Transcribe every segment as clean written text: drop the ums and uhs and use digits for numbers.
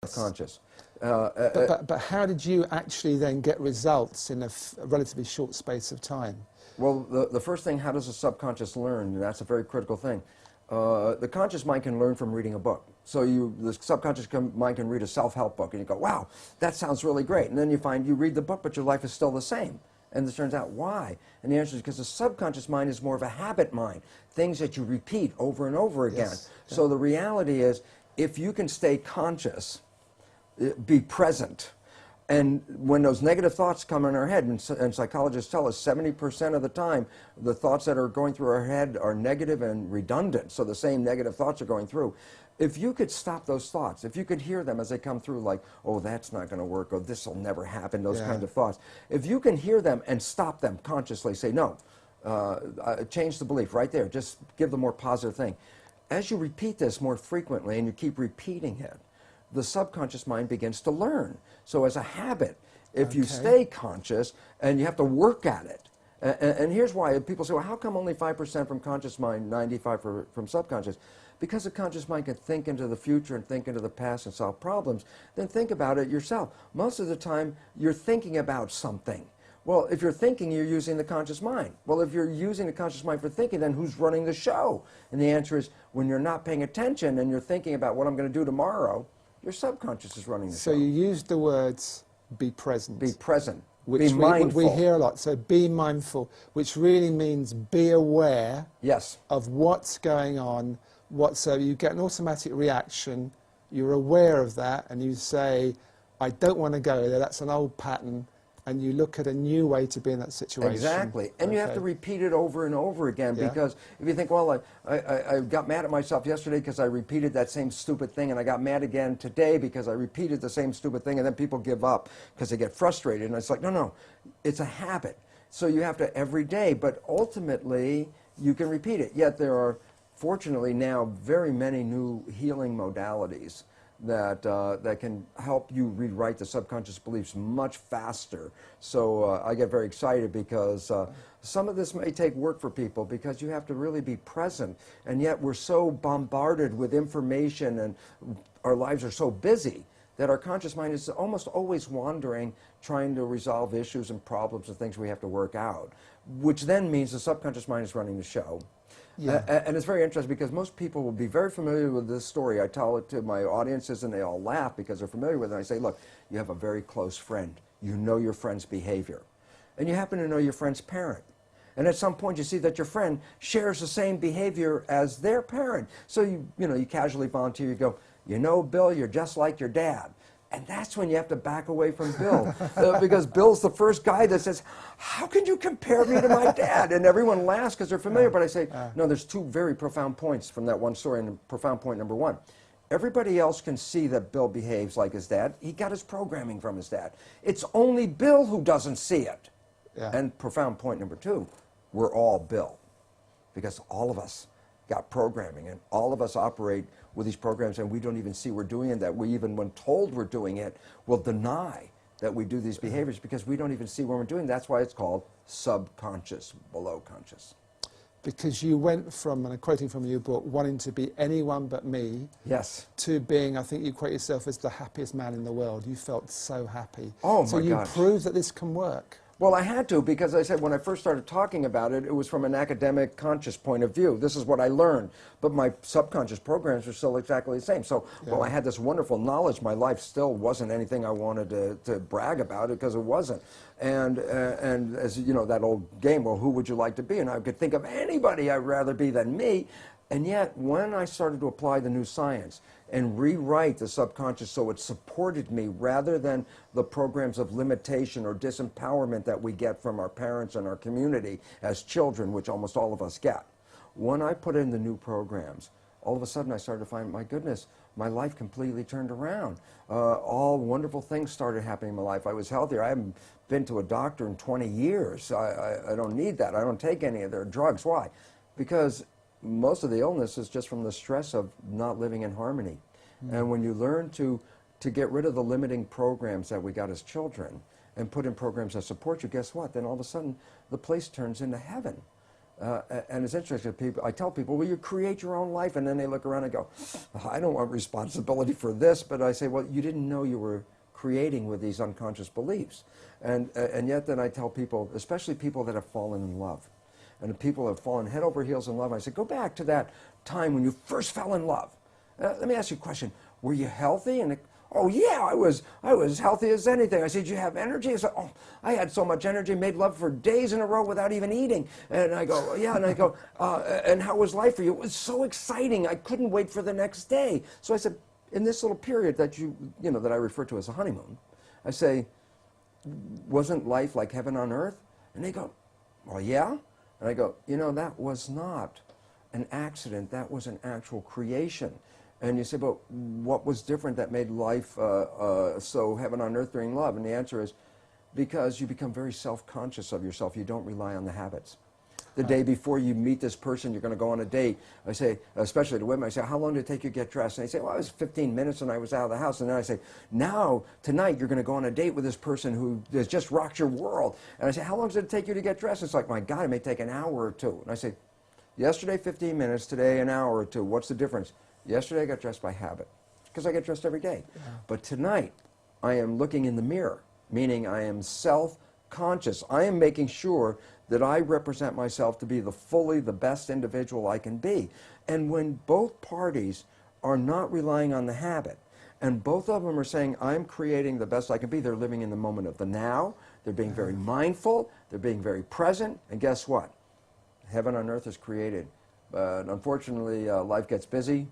subconscious. But how did you actually then get results in a relatively short space of time? Well, the first thing, how does the subconscious learn? And that's a very critical thing. The conscious mind can learn from reading a book. So the subconscious mind can read a self-help book, and you go, wow, that sounds really great. And then you find you read the book, but your life is still the same. And it turns out, why? And the answer is because the subconscious mind is more of a habit mind, things that you repeat over and over again. Yes. So the reality is, if you can stay conscious, be present, and when those negative thoughts come in our head, and psychologists tell us 70% of the time, the thoughts that are going through our head are negative and redundant, so the same negative thoughts are going through. If you could stop those thoughts, if you could hear them as they come through, like, oh, that's not going to work, or this will never happen, those kinds of thoughts. If you can hear them and stop them consciously, say, no, change the belief right there, just give the more positive thing. As you repeat this more frequently and you keep repeating it, the subconscious mind begins to learn. So as a habit, if you stay conscious, and you have to work at it, and here's why people say, well, how come only 5% from conscious mind, 95% from subconscious? Because the conscious mind can think into the future and think into the past and solve problems. Then think about it yourself. Most of the time, you're thinking about something. Well, if you're thinking, you're using the conscious mind. Well, if you're using the conscious mind for thinking, then who's running the show? And the answer is, when you're not paying attention and you're thinking about what I'm going to do tomorrow, your subconscious is running the show. So you used the words, be present. Be present. Which be mindful. We hear a lot. So be mindful, which really means be aware of what's going on. So you get an automatic reaction, you're aware of that, and you say, I don't want to go there, that's an old pattern, and you look at a new way to be in that situation. Exactly. And you have to repeat it over and over again, because if you think, well, I got mad at myself yesterday because I repeated that same stupid thing, and I got mad again today because I repeated the same stupid thing, and then people give up because they get frustrated. And it's like, no, it's a habit. So you have to every day, but ultimately you can repeat it. Yet there are, fortunately now, very many new healing modalities that that can help you rewrite the subconscious beliefs much faster. So I get very excited because some of this may take work for people, because you have to really be present, and yet we're so bombarded with information and our lives are so busy that our conscious mind is almost always wandering, trying to resolve issues and problems and things we have to work out, which then means the subconscious mind is running the show. And it's very interesting, because most people will be very familiar with this story. I tell it to my audiences and they all laugh because they're familiar with it. And I say, look, you have a very close friend. You know your friend's behavior. And you happen to know your friend's parent. And at some point you see that your friend shares the same behavior as their parent. So you casually volunteer, you go, you know, Bill, you're just like your dad. And that's when you have to back away from Bill, because Bill's the first guy that says, how can you compare me to my dad? And everyone laughs because they're familiar, but I say, no, there's two very profound points from that one story, and profound point number one. Everybody else can see that Bill behaves like his dad. He got his programming from his dad. It's only Bill who doesn't see it. And profound point number two, we're all Bill, because all of us got programming, and all of us operate with these programs, and we don't even see we're doing it, that we, even when told we're doing it, will deny that we do these behaviors because we don't even see when we're doing it. That's why it's called subconscious, below conscious. Because you went from, and I'm quoting from your book, wanting to be anyone but me, to being, I think you quote yourself as the happiest man in the world. You felt so happy. Oh my gosh. So you proved that this can work. Well, I had to, because I said when I first started talking about it, it was from an academic, conscious point of view. This is what I learned. But my subconscious programs were still exactly the same. So, well, I had this wonderful knowledge. My life still wasn't anything I wanted to brag about, because it wasn't. And as you know, that old game, well, who would you like to be? And I could think of anybody I'd rather be than me. And yet, when I started to apply the new science and rewrite the subconscious so it supported me rather than the programs of limitation or disempowerment that we get from our parents and our community as children, which almost all of us get. When I put in the new programs, all of a sudden I started to find, my goodness, my life completely turned around. All wonderful things started happening in my life. I was healthier. I haven't been to a doctor in 20 years. I don't need that. I don't take any of their drugs. Why? Because most of the illness is just from the stress of not living in harmony. And when you learn to get rid of the limiting programs that we got as children and put in programs that support you, guess what? Then all of a sudden the place turns into heaven. And it's interesting, people, I tell people, well, you create your own life, and then they look around and go, I don't want responsibility for this, but I say, well, you didn't know you were creating with these unconscious beliefs. And yet then I tell people, especially people that have fallen in love, and the people have fallen head over heels in love, I say, go back to that time when you first fell in love. Let me ask you a question. Were you healthy? And oh yeah, I was healthy as anything. I said, did you have energy? I said, oh, I had so much energy, made love for days in a row without even eating. And I go, yeah, and I go, and how was life for you? It was so exciting. I couldn't wait for the next day. So I said, in this little period that that I refer to as a honeymoon, I say, wasn't life like heaven on earth? And they go, well, yeah. And I go, that was not an accident. That was an actual creation. And you say, but what was different that made life so heaven on earth during love? And the answer is, because you become very self-conscious of yourself. You don't rely on the habits. The day before you meet this person, you're going to go on a date. I say, especially to women, I say, how long did it take you to get dressed? And they say, well, it was 15 minutes and I was out of the house. And then I say, now, tonight, you're going to go on a date with this person who has just rocked your world. And I say, how long did it take you to get dressed? It's like, my God, it may take an hour or two. And I say, yesterday, 15 minutes, today, an hour or two. What's the difference? Yesterday, I got dressed by habit, because I get dressed every day. Yeah. But tonight, I am looking in the mirror, meaning I am self-conscious. I am making sure that I represent myself to be the best individual I can be. And when both parties are not relying on the habit, and both of them are saying, I'm creating the best I can be, they're living in the moment of the now, they're being very mindful, they're being very present, and guess what? Heaven on earth is created. But unfortunately, life gets busy.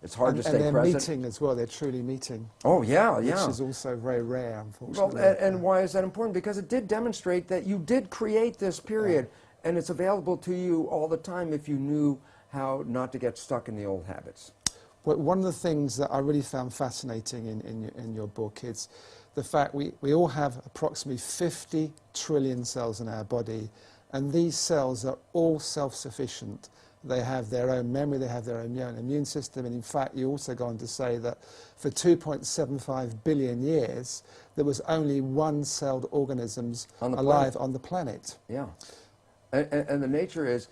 It's hard to stay present. And they're meeting as well. They're truly meeting. Oh, yeah, yeah. Which is also very rare, unfortunately. Well, and why is that important? Because it did demonstrate that you did create this period, and it's available to you all the time if you knew how not to get stuck in the old habits. Well, one of the things that I really found fascinating in your book is the fact we all have approximately 50 trillion cells in our body, and these cells are all self-sufficient. They have their own memory, they have their own immune system, and in fact you also go on to say that for 2.75 billion years there was only one-celled organisms alive on the planet. Yeah, and the nature is,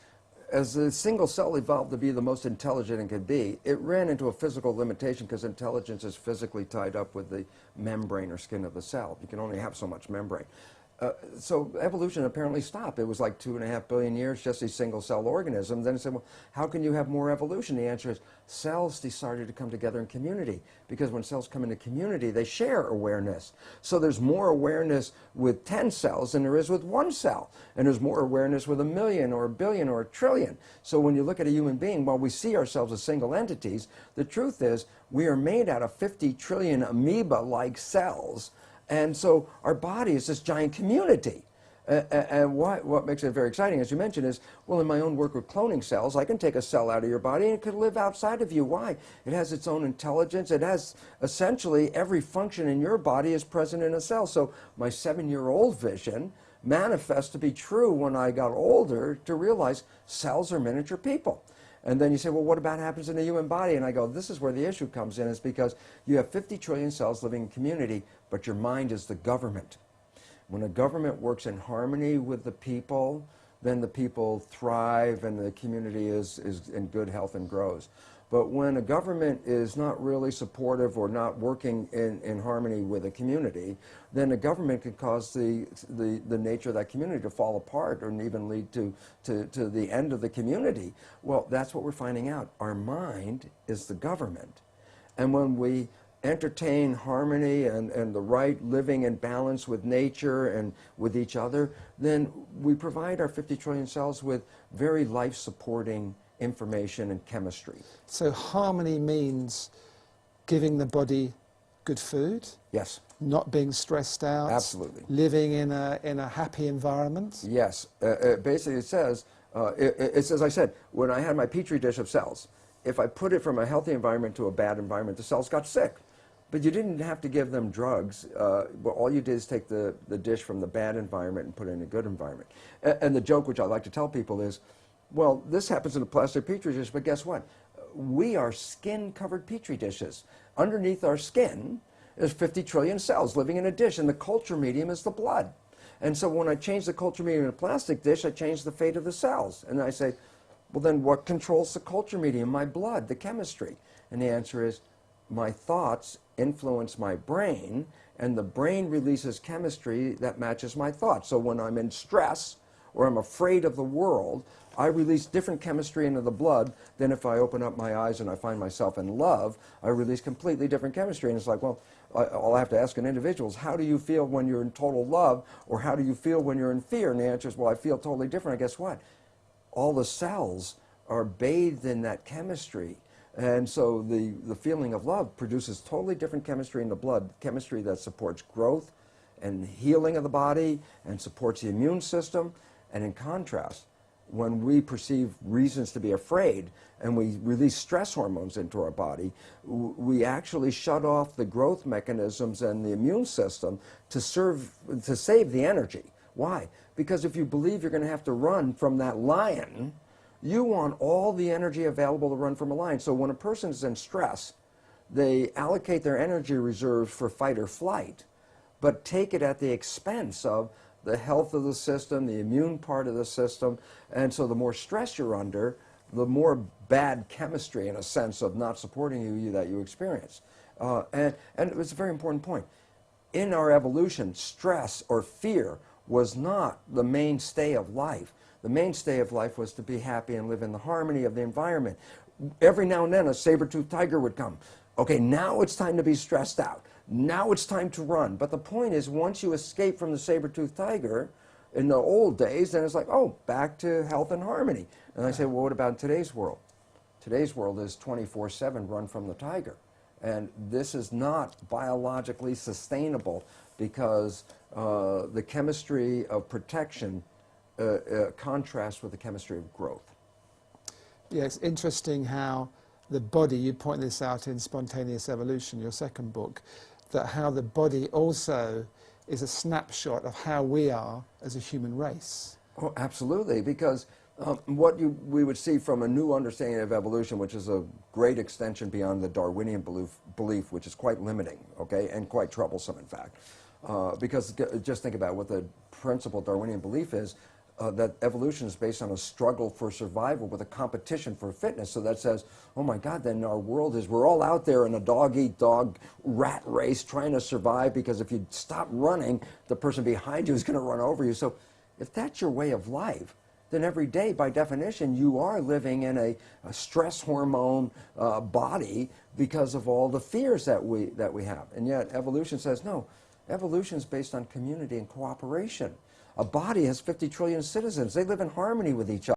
as the single cell evolved to be the most intelligent it could be, it ran into a physical limitation because intelligence is physically tied up with the membrane or skin of the cell. You can only have so much membrane. So evolution apparently stopped. It was like 2.5 billion years, just these single-cell organisms. Then it said, well, how can you have more evolution? The answer is cells decided to come together in community, because when cells come into community, they share awareness. So there's more awareness with 10 cells than there is with one cell. And there's more awareness with 1 million or 1 billion or 1 trillion. So when you look at a human being, while we see ourselves as single entities, the truth is we are made out of 50 trillion amoeba-like cells. And so our body is this giant community. And what makes it very exciting, as you mentioned, is, well, in my own work with cloning cells, I can take a cell out of your body and it could live outside of you. Why? It has its own intelligence. It has essentially every function in your body is present in a cell. So my 7-year-old vision manifests to be true when I got older, to realize cells are miniature people. And then you say, well, what about happens in the human body? And I go, this is where the issue comes in, is because you have 50 trillion cells living in community, but your mind is the government. When a government works in harmony with the people, then the people thrive and the community is in good health and grows. But when a government is not really supportive or not working in harmony with a community, then the government can cause the nature of that community to fall apart, or even lead to the end of the community. Well, that's what we're finding out. Our mind is the government. And when we entertain harmony and the right living in balance with nature and with each other, then we provide our 50 trillion cells with very life-supporting information and chemistry. So harmony means giving the body good food? Yes. Not being stressed out? Absolutely. Living in a happy environment? Yes. Basically it says, it's as I said, when I had my petri dish of cells, if I put it from a healthy environment to a bad environment, the cells got sick. But you didn't have to give them drugs. But all you did is take the dish from the bad environment and put it in a good environment. And the joke, which I like to tell people, is, well, this happens in a plastic petri dish, but guess what? We are skin-covered petri dishes. Underneath our skin is 50 trillion cells living in a dish, and the culture medium is the blood. And so when I change the culture medium in a plastic dish, I change the fate of the cells. And I say, well, then what controls the culture medium? My blood, the chemistry. And the answer is, my thoughts influence my brain, and the brain releases chemistry that matches my thoughts. So when I'm in stress or I'm afraid of the world, I release different chemistry into the blood than if I open up my eyes and I find myself in love. I release completely different chemistry. And it's like, well, all I have to ask an individual is, how do you feel when you're in total love, or how do you feel when you're in fear? And the answer is, well, I feel totally different. And guess what? All the cells are bathed in that chemistry. And so the feeling of love produces totally different chemistry in the blood, chemistry that supports growth and healing of the body and supports the immune system. And in contrast, when we perceive reasons to be afraid and we release stress hormones into our body, we actually shut off the growth mechanisms and the immune system to save the energy. Why? Because if you believe you're going to have to run from that lion, you want all the energy available to run from a lion. So when a person is in stress, they allocate their energy reserves for fight or flight, but take it at the expense of the health of the system, the immune part of the system. And so the more stress you're under, the more bad chemistry, in a sense, of not supporting you that you experience. And it was a very important point. In our evolution, stress or fear was not the mainstay of life. The mainstay of life was to be happy and live in the harmony of the environment. Every now and then a saber-toothed tiger would come. Okay, now it's time to be stressed out. Now it's time to run. But the point is, once you escape from the saber-toothed tiger, in the old days, then it's like, oh, back to health and harmony. And I say, well, what about today's world? Today's world is 24/7 run from the tiger. And this is not biologically sustainable, because the chemistry of protection contrasts with the chemistry of growth. Yeah, it's interesting how the body, you point this out in Spontaneous Evolution, your second book, that how the body also is a snapshot of how we are as a human race. Oh, absolutely, because what we would see from a new understanding of evolution, which is a great extension beyond the Darwinian belief, which is quite limiting, okay, and quite troublesome, in fact. Because just think about what the principal Darwinian belief is, that evolution is based on a struggle for survival with a competition for fitness. So that says, oh my God, then our world is, we're all out there in a dog-eat-dog rat race trying to survive, because if you stop running, the person behind you is going to run over you. So if that's your way of life, then every day, by definition, you are living in a stress hormone body because of all the fears that we have. And yet evolution says, no, evolution is based on community and cooperation. A body has 50 trillion citizens. They live in harmony with each other.